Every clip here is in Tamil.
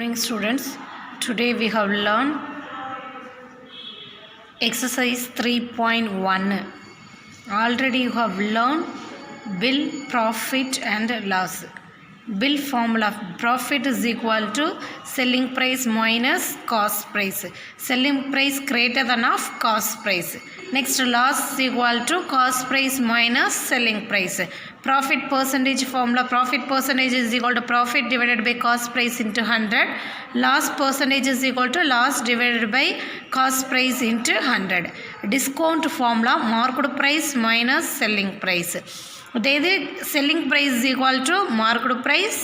morning students. Today we have learned exercise 3.1. Already you have learned bill, profit and loss. Bill formula: profit is equal to selling price minus cost price. Selling price greater than of cost price. Next, loss is equal to cost price minus selling price. Profit percentage formula: profit percentage is equal to profit divided by cost price into 100. Loss percentage is equal to loss divided by cost price into 100. Discount formula: marked price minus selling price. Selling price is equal to marked price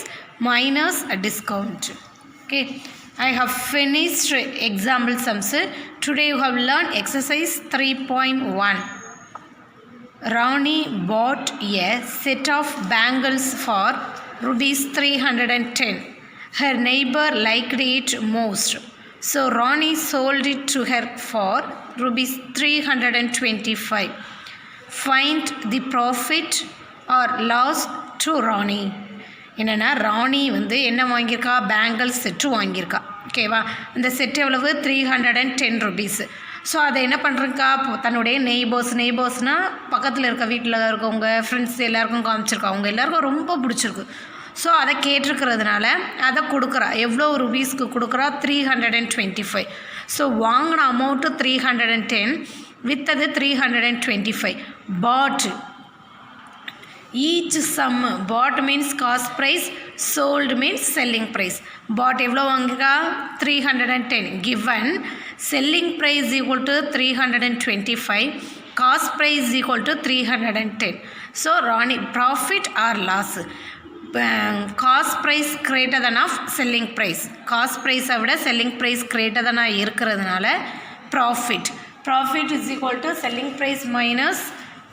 minus a discount. Okay, I have finished example sums. Today you have learned exercise 3.1. Rani bought a set of bangles for rupees 310. Her neighbor liked it most, so Rani sold it to her for rupees 325. Find the profit or loss to Rani. என்னென்னா ராணி வந்து என்ன வாங்கியிருக்கா, பேங்கிள் செட்டு வாங்கியிருக்கா. ஓகேவா, அந்த செட்டு எவ்வளவு, 310 rupees. ஸோ அதை என்ன பண்ணுறக்கா, தன்னுடைய நெய்பர்ஸ்னால் பக்கத்தில் இருக்க வீட்டில் இருக்கவங்க ஃப்ரெண்ட்ஸ் எல்லாருக்கும் காமிச்சிருக்கா. அவங்க எல்லாருக்கும் ரொம்ப பிடிச்சிருக்கு. ஸோ அதை கேட்டிருக்கிறதுனால அதை கொடுக்குறா. எவ்வளோ ருபீஸ்க்கு கொடுக்குறா, 325. ஸோ வாங்கின அமௌண்ட்டு 310, வித்தது 325. பாட் each sum, bought means cost price, sold means selling price. Bought எவ்வளோ வாங்கிருக்கா, 310. given selling price equal to 325, cost price equal to 310. so Rani, profit or loss, cost price greater than of selling price. cost price விட selling price greater than இருக்கிறதுனால profit is equal to selling price minus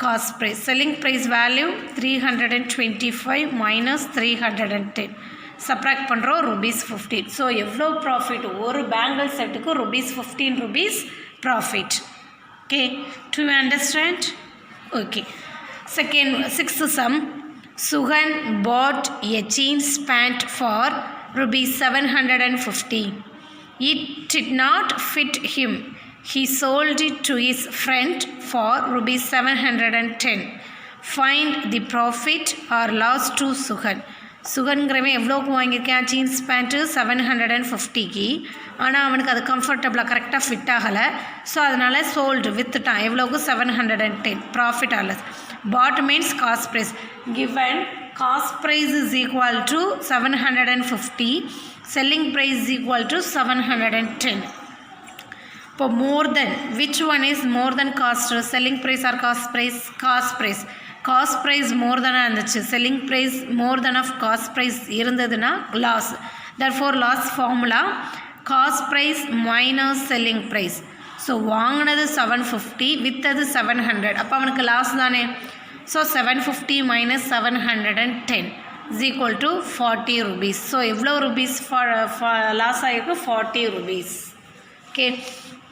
cost price. selling price value 325 minus 310. subtract பண்ணுறோம் rupees 15. ஸோ எவ்வளோ ப்ராஃபிட், ஒரு பேங்கிள் செட்டுக்கு ₹15 profit. Okay, to understand? Okay. Sixth sum. Suhan bought a jeans pant for ₹750. It did not fit him. He sold it to his friend for ₹710. Find the profit or loss to Suhan. சுகன்கிறவன் எவ்வளோக்கு வாங்கியிருக்கேன், ஜீன்ஸ் பேண்ட்டு 750க்கு. ஆனால் அவனுக்கு அது கம்ஃபர்டபுளாக கரெக்டாக ஃபிட் ஆகலை. ஸோ அதனால் சோல்டு, விற்றுட்டான். எவ்வளோக்கு, 710. ப்ராஃபிட் ஆகலை. Bought means cost price. Given cost price is equal to 750, selling price is equal to 710. இப்போ more than, which one is more than cost, selling price or cost price? Cost price. Cost price more தெனாக இருந்துச்சு, selling price more than of cost price இருந்ததுன்னா loss. therefore loss formula cost price minus selling price. So வாங்கினது 750, விற்றது 700, அப்போ அவனுக்கு லாஸ் தானே. So 750 minus 710 is equal to 40 rupees. So எவ்வளோ ருபீஸ் லாஸ் ஆகிருக்கு, 40 rupees. okay,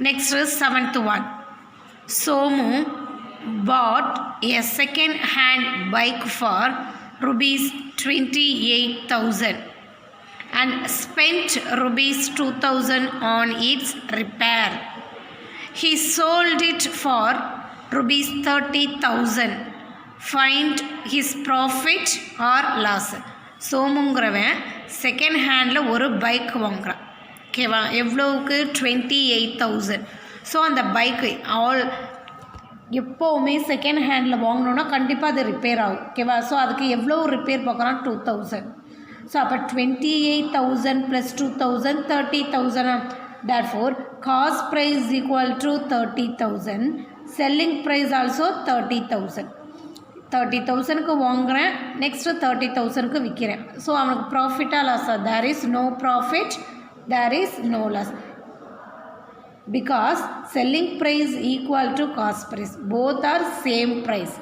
next is 7th one. Somu bought a second hand bike for rupees 28,000 and spent rupees 2,000 on its repair. He sold it for rupees 30,000. Find his profit or loss. சோமுங்கிறவன் செகண்ட் ஹேண்டில் ஒரு பைக் வாங்குறான். ஓகேவா, எவ்வளோவுக்கு, 28,000. ஸோ அந்த பைக்கு எப்போவுமே செகண்ட் ஹேண்டில் வாங்கினோன்னா கண்டிப்பாக அது ரிப்பேர் ஆகும். ஓகேவா, ஸோ அதுக்கு எவ்வளோ ரிப்பேர் பார்க்குறான், 2,000. ஸோ அப்போ 28,000 + 2,000 30,000. therefore cost price equal to 30,000, selling price also 30,000. 30,000க்கு வாங்குகிறேன், நெக்ஸ்ட்டு 30,000க்கு விற்கிறேன். ஸோ அவனுக்கு ப்ராஃபிட்டாக லாஸாக? there is no profit, there is no loss, because selling price equal to cost price, both are same price.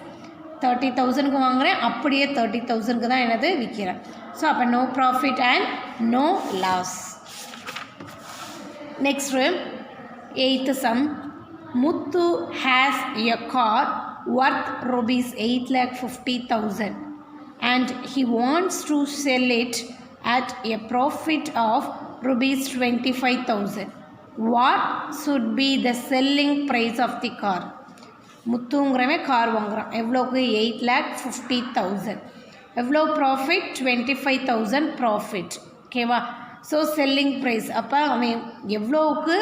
30,000க்கு வாங்குகிறேன், அப்படியே 30,000க்கு தான் என்னது விற்கிறேன். ஸோ அப்போ no profit and no loss. next, 8th sum. Muthu has a car worth ₹8,50,000 and he wants to sell it at a profit of rupees 25,000. What should be the selling price of the car? முத்துங்கிறவன் கார் வாங்குறான். எவ்வளோக்கு? 8,50,000. எவ்வளோ ப்ராஃபிட்? 25,000 ப்ராஃபிட். ஓகேவா? ஸோ செல்லிங் ப்ரைஸ் அப்போ அவன் எவ்வளோவுக்கு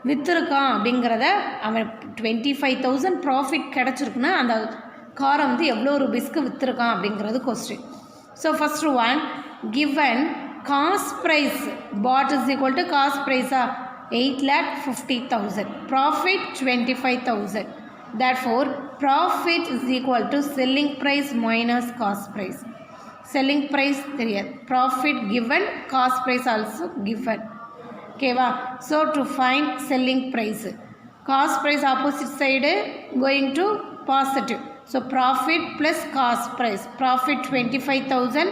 விற்றுருக்கான் அப்படிங்கிறத அவன் 25,000 ப்ராஃபிட் கிடச்சிருக்குன்னா அந்த காரை வந்து எவ்வளோ ருபீஸ்க்கு விற்றுருக்கான் அப்படிங்கிறது question. So first one given cost price bought is equal to cost ப்ரைஸா 8,50,000 profit 25,000. Therefore profit is equal to selling price minus cost price. Selling price தெரியாது, profit given, cost price also given. ஓகேவா? So to find selling price, cost price opposite side going to positive. So profit plus cost price, profit 25,000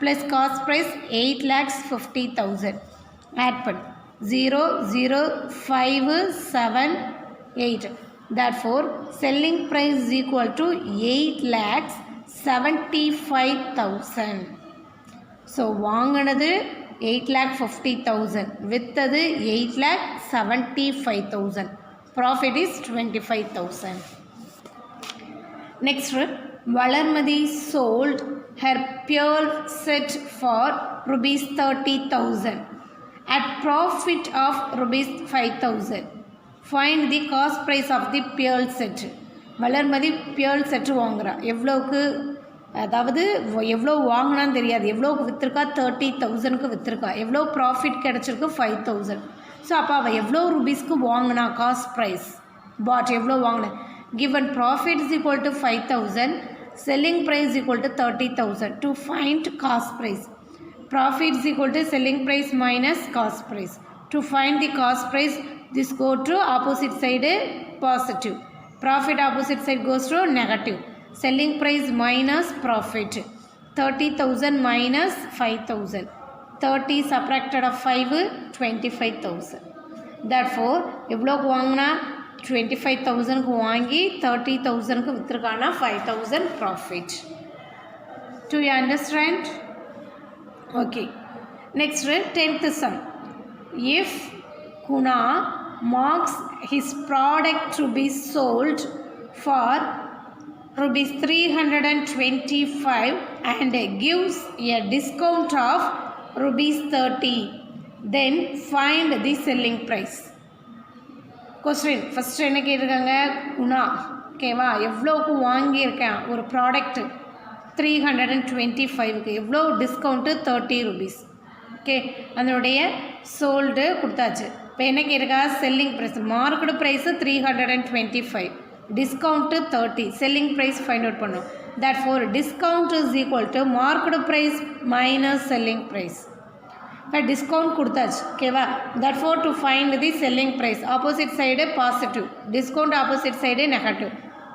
plus cost price 8,50,000 add பண்ணு 0 0 5 7 8. Therefore selling price is equal to 8,75,000. So வாங்கினது 8,50,000, விற்றது 8,75,000. Profit is 25,000. Next, Valarmadi sold her pearl set for rupees 30,000 at profit of rupees 5,000. Find the cost price of the pearl set. Valarmathi pearl set வாங்குறா. எவ்வளோக்கு? அதாவது எவ்வளோ வாங்கினான்னு தெரியாது. எவ்வளோக்கு விற்றுருக்கா? 30,000க்கு விற்றுருக்கா. எவ்வளோ ப்ராஃபிட் கிடச்சிருக்கு? 5,000. ஸோ அப்போ அவள் எவ்வளோ ருபீஸ்க்கு வாங்கினா? காஸ்ட் ப்ரைஸ் பாட் எவ்வளோ வாங்கின? Given profit is equal to 5,000, selling price equal to 30,000. To find cost price, profit is equal to selling price minus cost price. To find the cost price, this go to opposite side positive, profit opposite side goes to negative. Selling price minus profit, 30,000 minus 5,000. 30 subtracted of 5, 25,000. Therefore எவ்வளோக்கு வாங்கினா? 25,000க்கு வாங்கி 30,000க்கு விற்றுருக்கானா 5,000 profit. Do you understand? Okay. Next, 10th sum. If Kuna marks his product to be sold for rupees 325 and gives a discount of rupees 30, then find the selling price. Question first என்ன கேட்டிருக்காங்க? குணா ஓகேவா எவ்வளோக்கு வாங்கியிருக்கேன் ஒரு ப்ராடக்ட் 325க்கு, எவ்வளோ டிஸ்கவுண்ட்டு? 30 rupees. ஓகே, அதனுடைய சோல்டு கொடுத்தாச்சு. இப்போ என்ன கேட்டிருக்கா? Selling price. Market price 325, discount 30, selling price find out பண்ணோம். Therefore discount is equal to market price minus selling price. இப்போ டிஸ்கவுண்ட் கொடுத்தாச்சு. ஓகேவா? Therefore to find the selling price, opposite side positive, discount opposite side negative.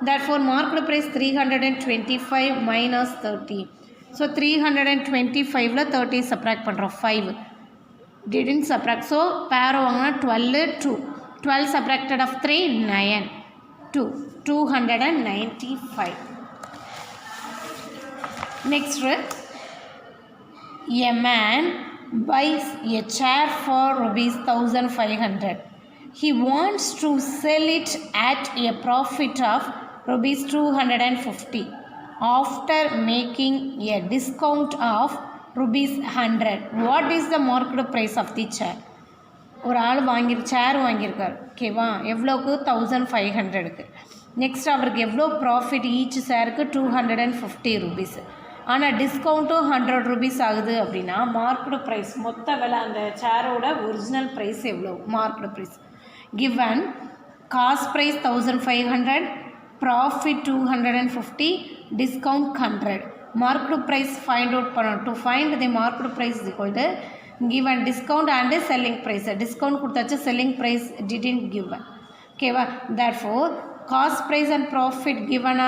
Therefore market price 325 minus 30. So 325ல் 30 சப்ராக்ட் பண்ணுறோம். 5 didn't subtract. So pair வாங்கினா 12 2. 12 subtracted of 3 9 2. 295. Next, a man buys a chair for rupees 1,500. He wants to sell it at a profit of rupees 250 after making a discount of rupees 100. What is the market price of the chair? ஒரு ஆள் சேர் வாங்கியிருக்கார். ஓகேவா? எவ்வளோக்கு? 1,500க்கு. நெக்ஸ்ட் அவருக்கு எவ்வளோ ப்ராஃபிட்? Each சேருக்கு 250 rupees. ஆனால் டிஸ்கவுண்ட்டும் 100 rupees ஆகுது அப்படின்னா மார்க்கெட் ப்ரைஸ் மொத்த விலை அந்த சேரோட ஒரிஜினல் ப்ரைஸ் எவ்வளோ? Market price given cost price 1,500, profit 250, discount 100. Market price find out பண்ணணும். To find the market price is equal to given discount and selling price. Discount கொடுத்தாச்சு, selling price didn't given. ஓகேவா? therefore cost price and profit given.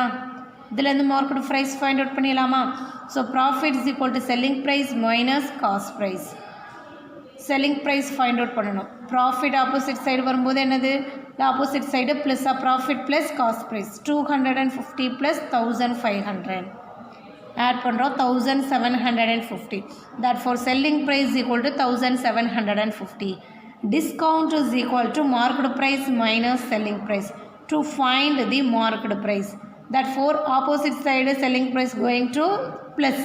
இதிலேருந்து மார்க்கெட் ப்ரைஸ் ஃபைண்ட் அவுட் பண்ணிடலாமா? So profit is equal to selling price minus cost price. Selling price find out பண்ணணும். ப்ராஃபிட் ஆப்போசிட் சைடு வரும்போது என்னது? Opposite side plus profit plus cost price. 250 + 1,500. add பண்ணுறோம் 1750. Therefore selling price is equal to 1750. Discount is equal to market price minus selling price. To find the market price, therefore opposite side selling price going to plus.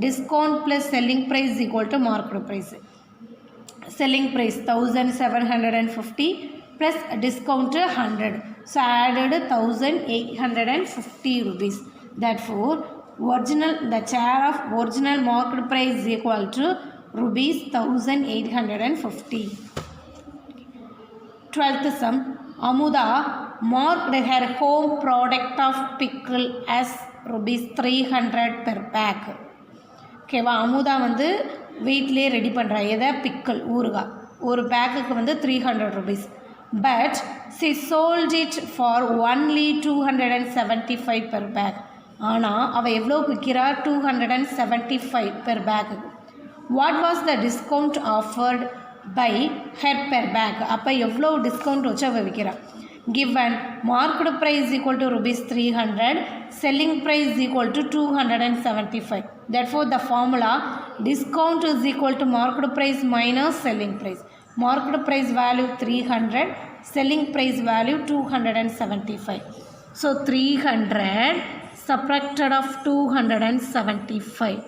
Discount plus selling price is equal to market price. Selling price 1750 plus discount 100, so added 1850 rupees. Therefore the share of original market price is equal to rupees 1850. 12th sum. Amuda marked her home product of pickle as rupees 300 per bag. ஓகேவா, அமுதா வந்து வீட்டிலே ரெடி பண்ணுறா எதை, பிக்கல் ஊறுகாய், ஒரு பேக்குக்கு வந்து 300 rupees. But she sold it for only 275 per bag. ஆனால் அவள் எவ்வளோ விற்கிறா, 275 per bag. What was the discount offered by her per bag. அப்போ எவ்வளோ டிஸ்கவுண்ட் வச்சு அவள் விற்கிறா. given market price equal to rupees 300, selling price equal to 275. Therefore the formula discount is equal to market price minus selling price. Market price value 300, selling price value 275. So 300 subtracted of 275.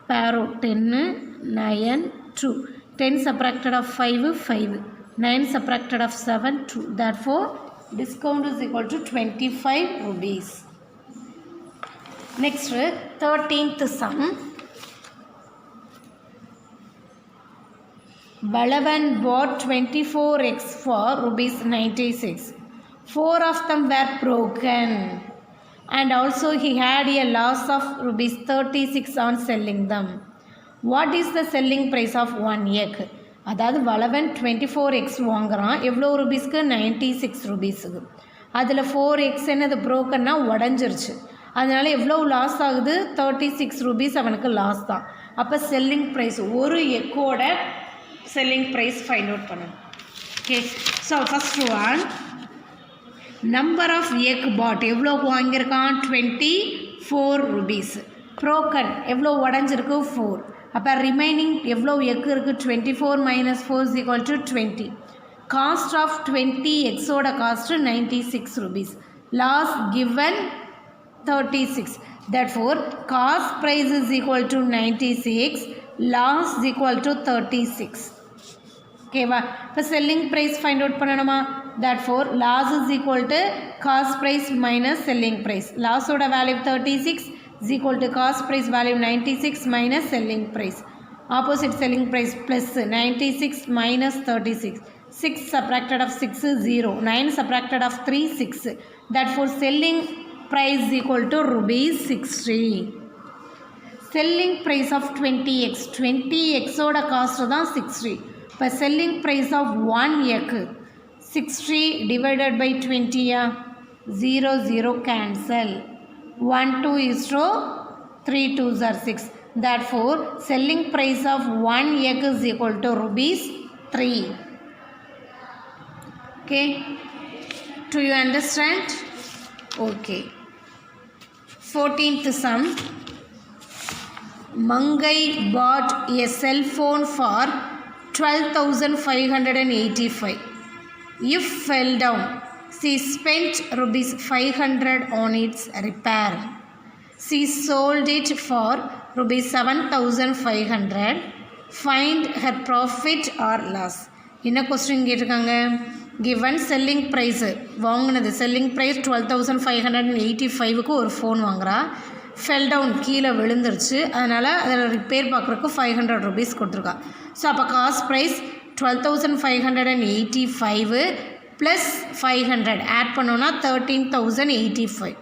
Paro 10, 9, 2. 10 subtracted of 5, 5. 9 subtracted of 7, 2. Therefore, discount is equal to 25 rupees. Next, 13th sum. Balavan bought 24 eggs for rupees 96. 4 of them were broken. And also he had a loss of rupees 36 on selling them. What is the selling price of 1 egg? அதாவது வளவன் 24 எக்ஸ் வாங்குகிறான், எவ்வளோ ருபீஸ்க்கு, 96 ருபீஸுக்கு. அதில் 4 எக்ஸ் என்னது ப்ரோக்கன்னா உடஞ்சிருச்சு, அதனால் எவ்வளோ லாஸ் ஆகுது, 36 ருபீஸ் அவனுக்கு லாஸ் தான். அப்போ செல்லிங் ப்ரைஸ், ஒரு எக்கோட செல்லிங் ப்ரைஸ் ஃபைண்ட் அவுட் பண்ணணும். Okay, so first one number of egg bought, எவ்வளோ வாங்கியிருக்கான், 24 ருபீஸ். ப்ரோக்கன் எவ்வளோ உடஞ்சிருக்கு, 4. அப்போ ரிமைனிங் எவ்வளோ எக்கு இருக்குது, 24 minus 4 is equal to 20. Cost of 20 எக்ஸோட cost 96 rupees. Loss given 36. Therefore cost price is equal to 96, loss is equal to 36. ஓகேவா, இப்போ செல்லிங் ப்ரைஸ் ஃபைண்ட் அவுட் பண்ணணுமா. therefore loss is equal to cost price minus selling price. லாஸோட value 36 is equal to cost price value 96 minus selling price. Opposite selling price plus 96 minus 36. 6 subtracted of 6 is 0. 9 subtracted of 3 6. Therefore selling price is equal to rupees 60. Selling price of 20x. 20x ஓட cost தான் 60. இப்போ selling price of 1 x 60 divided by 20 0 0 cancel. 1 2 is to 3 2s are 6. Therefore selling price of 1 egg is equal to rupees 3. Okay, do you understand? Okay. 14th sum. Mangai bought a cell phone for 12,585. If fell down, she spent rupees 500 on its repair. She sold it for rupees 7,500. Find her profit or loss. என்ன கொஸ்டின் கேட்டிருக்காங்க, given selling price வாங்கினது, selling price 12,585க்கு ஒரு ஃபோன் வாங்குறா, ஃபெல் டவுன் கீழே விழுந்துருச்சு, அதனால் அதில் ரிப்பேர் பார்க்குறக்கு 500 rupees கொடுத்துருக்கா. ஸோ அப்போ காஸ்ட் ப்ரைஸ் 12,585 ப்ளஸ் 500 ஆட் பண்ணோன்னா 13,085.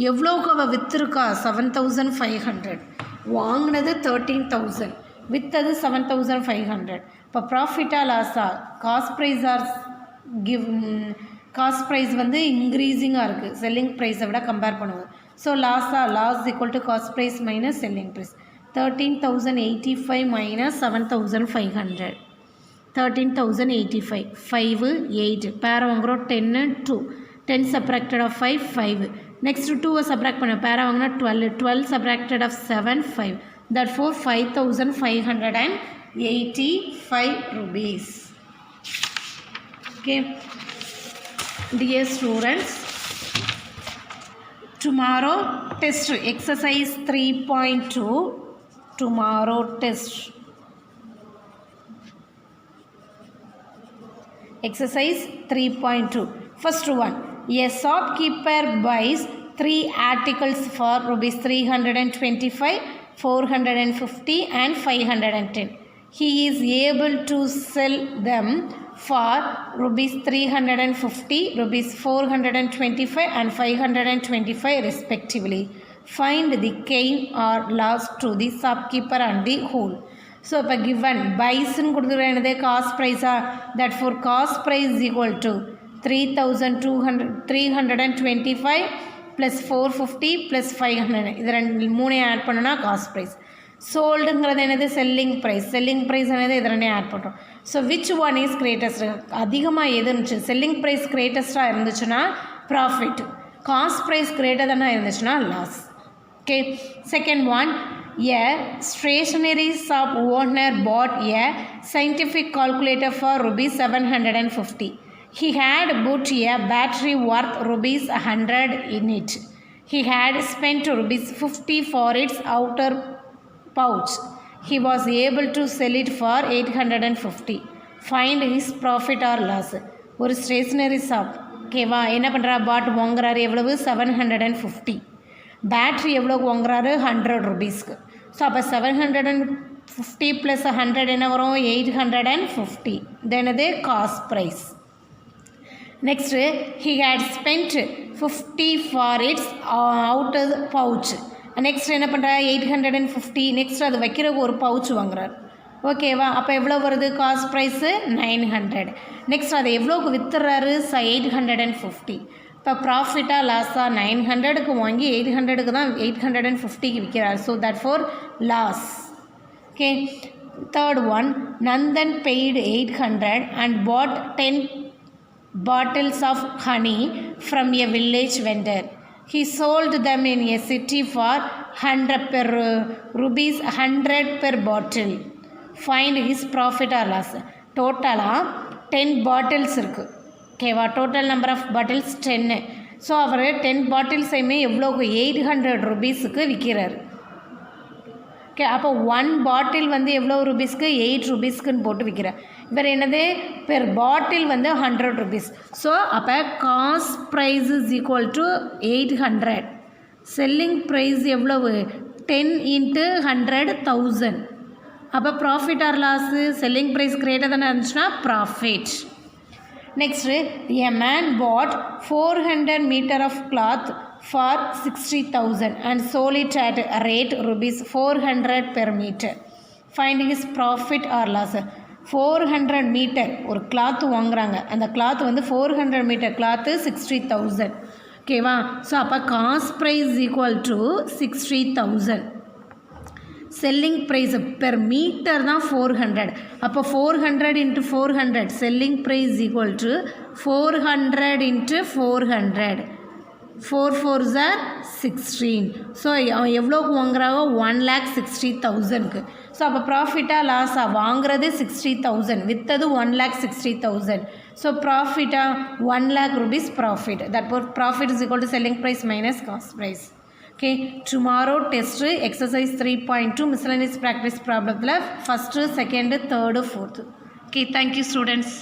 எவ்வளோக்கு அவள் விற்றுருக்கா, 7,500. வாங்கினது 13,000, விற்றது 7,500. இப்போ ப்ராஃபிட்டா லாஸா, காஸ்ட் ப்ரைஸ் வந்து இன்க்ரீஸிங்காக இருக்குது செல்லிங் ப்ரைஸை விட கம்பேர் பண்ணுவோம். So loss equal to cost price minus selling price. 13,085 minus 7,500. 13,085. 5 8 பேர் வாங்குகிறோம், 10 2. 10 subtracted of 5 5. next 2 subtract பண்ண பேரா வாங்கினா 12 subtracted of 7 5 therefore 5585 rupees. Okay, dear students, tomorrow test exercise 3.2 tomorrow test exercise 3.2 first one, a shopkeeper buys 3 articles for rupees 325 450 and 510. He is able to sell them for rupees 350 rupees 425 and 525 respectively. Find the gain or loss to the shopkeeper and the whole. So இப்போ given buys ன்னு கொடுத்துருக்க cost price that for cost price is equal to 325 plus 450 plus 500 இது மூணே ஆட் பண்ணனா காஸ்ட் ப்ரைஸ். சோல்டுங்கிறது என்னது செல்லிங் ப்ரைஸ். செல்லிங் ப்ரைஸ் என்னது இது ரெண்டே ஆட் பண்ணுறோம். So which one is greatest? அதிகமாக எது இருந்துச்சு? செல்லிங் ப்ரைஸ் கிரேட்டஸ்ட்டாக இருந்துச்சுன்னா ப்ராஃபிட், காஸ்ட் ப்ரைஸ் கிரேட்டர் தானே இருந்துச்சுன்னா loss. Okay, second one, a stationery shop owner bought a scientific calculator for rupees 750. He had bought a battery worth rupees 100 in it. He had spent rupees 50 for its outer pouch. He was able to sell it for 850. Find his profit or loss. ஒரு ஸ்டேஷ்னரி ஷாப், ஓகேவா, என்ன பண்ணுறா? பாட் வாங்குறாரு எவ்வளவு? 750. பேட்ரி எவ்வளோக்கு வாங்குறாரு? 100 rupeesக்கு. ஸோ அப்போ 750 + 100 என்ன வரும்? 850. தென் அது cost price. Next, he had spent 50 for its outer pouch. Next என்ன பண்ணுறா? 850. நெக்ஸ்ட் அது வைக்கிறதுக்கு ஒரு பவுச் வாங்குறார், ஓகேவா. அப்போ எவ்வளோ வருது? Cost price 900. நெக்ஸ்ட் அதை எவ்வளோக்கு விற்றுறாரு? 850. இப்போ ப்ராஃபிட்டாக லாஸாக? 900க்கு வாங்கி 800க்கு தான் 850க்கு விற்கிறார். So therefore loss. Okay, third one, Nandan paid 800 and bought 10 bottles of honey from a village vendor. He sold them in a city for 100 rupees 100 per bottle. Find his profit or loss. டோட்டலாக 10 பாட்டில்ஸ் இருக்குது, ஓகேவா. Total number of bottles 10. So அவர் 10 பாட்டில்ஸையுமே எவ்வளோக்கு? 800 rupeesக்கு விற்கிறார். ஓகே, அப்போ 1 பாட்டில் வந்து எவ்வளோ ருபீஸ்க்கு? 8 rupeesக்குன்னு போட்டு விற்கிறார். இவர் என்னது? பெர் பாட்டில் வந்து 100 rupees. ஸோ அப்போ cost price is equal to 800. Selling price எவ்வளவு? 10 × 100 1000. அப்போ profit or loss? Selling price greater தானே இருந்துச்சுன்னா profit. Next, a man bought 400 meter of cloth for 60,000 and sold it at a rate rupees 400 per meter. Find his profit or loss. 400 metre ஒரு கிளாத் வாங்குறாங்க, அந்த கிளாத் வந்து 400 மீட்டர் கிளாத்து 60,000, ஓகேவா. ஸோ அப்போ cost price equal to 60,000. Selling price per metre தான் 400. அப்போ 400 × 400 selling price equal to 400 × 400. 4 4s are 16. So அவன் எவ்வளோக்கு வாங்குறாங்க? 1,60,000க்கு. ஸோ அப்போ ப்ராஃபிட்டாக லாஸாக? வாங்குறது 60,000, விற்றது 1,60,000. ஸோ ப்ராஃபிட்டாக 1,00,000 rupees profit. That profit is equal to selling price minus cost price. Okay, tomorrow test exercise 3.2 miscellaneous practice ப்ராப்ளத்தில் first, second, third, fourth. Okay, thank you students.